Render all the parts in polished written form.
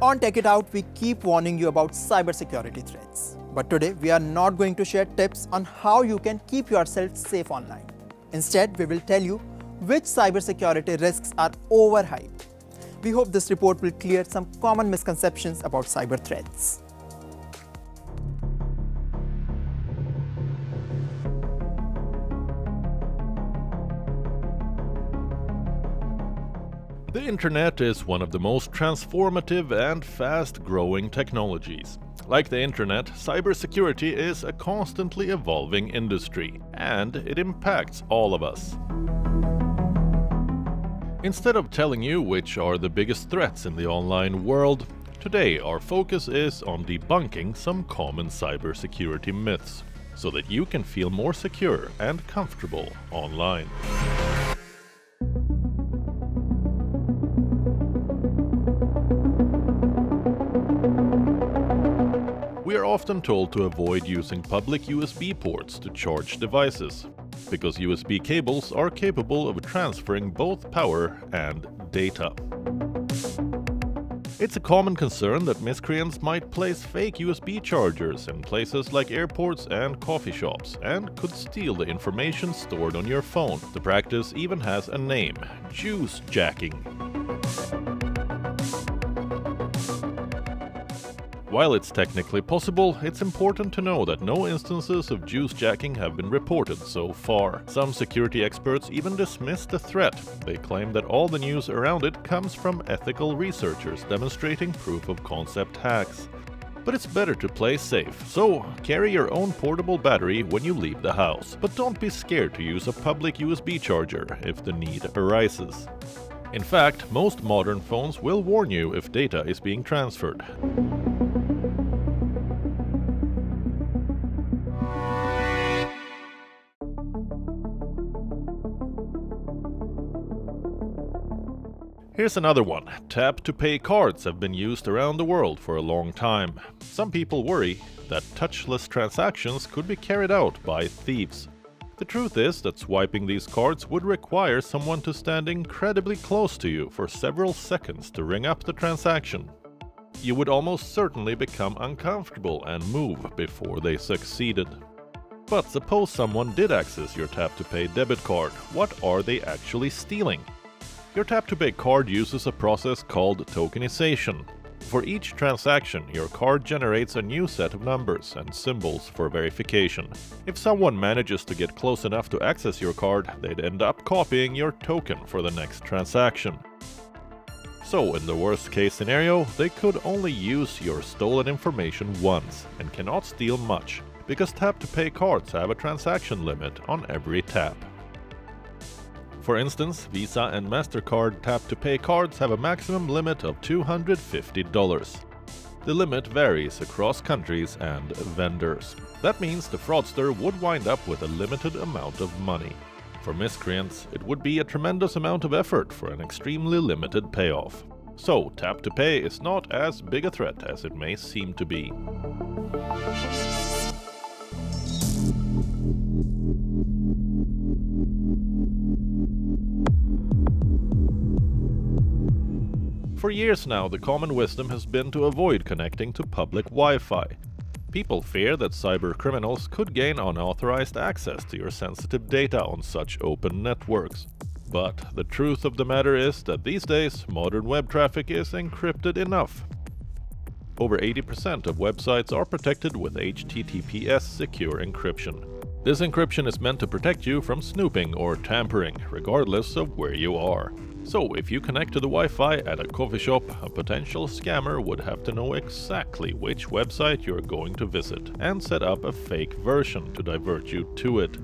On Tech It Out, we keep warning you about cybersecurity threats. But today, we are not going to share tips on how you can keep yourself safe online. Instead, we will tell you which cybersecurity risks are overhyped. We hope this report will clear some common misconceptions about cyber threats. The internet is one of the most transformative and fast-growing technologies. Like the internet, cybersecurity is a constantly evolving industry, and it impacts all of us. Instead of telling you which are the biggest threats in the online world, today our focus is on debunking some common cybersecurity myths, so that you can feel more secure and comfortable online. We are often told to avoid using public USB ports to charge devices, because USB cables are capable of transferring both power and data. It's a common concern that miscreants might place fake USB chargers in places like airports and coffee shops and could steal the information stored on your phone. The practice even has a name: juicejacking. While it's technically possible, it's important to know that no instances of juicejacking have been reported so far. Some security experts even dismiss the threat. They claim that all the news around it comes from ethical researchers demonstrating proof-of-concept hacks. But it's better to play safe, so carry your own portable battery when you leave the house. But don't be scared to use a public USB charger if the need arises. In fact, most modern phones will warn you if data is being transferred. Here's another one. Tap-to-pay cards have been used around the world for a long time. Some people worry that touchless transactions could be carried out by thieves. The truth is that swiping these cards would require someone to stand incredibly close to you for several seconds to ring up the transaction. You would almost certainly become uncomfortable and move before they succeeded. But suppose someone did access your tap-to-pay debit card, what are they actually stealing? Your tap-to-pay card uses a process called tokenization. For each transaction, your card generates a new set of numbers and symbols for verification. If someone manages to get close enough to access your card, they'd end up copying your token for the next transaction. So, in the worst-case scenario, they could only use your stolen information once and cannot steal much, because tap-to-pay cards have a transaction limit on every tap. For instance, Visa and MasterCard tap-to-pay cards have a maximum limit of $250. The limit varies across countries and vendors. That means the fraudster would wind up with a limited amount of money. For miscreants, it would be a tremendous amount of effort for an extremely limited payoff. So, tap-to-pay is not as big a threat as it may seem to be. For years now, the common wisdom has been to avoid connecting to public Wi-Fi. People fear that cyber criminals could gain unauthorized access to your sensitive data on such open networks. But the truth of the matter is that these days, modern web traffic is encrypted enough. Over 80% of websites are protected with HTTPS secure encryption. This encryption is meant to protect you from snooping or tampering, regardless of where you are. So, if you connect to the Wi-Fi at a coffee shop, a potential scammer would have to know exactly which website you're going to visit and set up a fake version to divert you to it.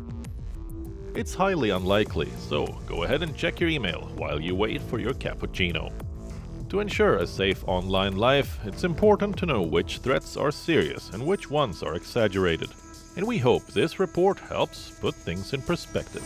It's highly unlikely, so go ahead and check your email while you wait for your cappuccino. To ensure a safe online life, it's important to know which threats are serious and which ones are exaggerated. And we hope this report helps put things in perspective.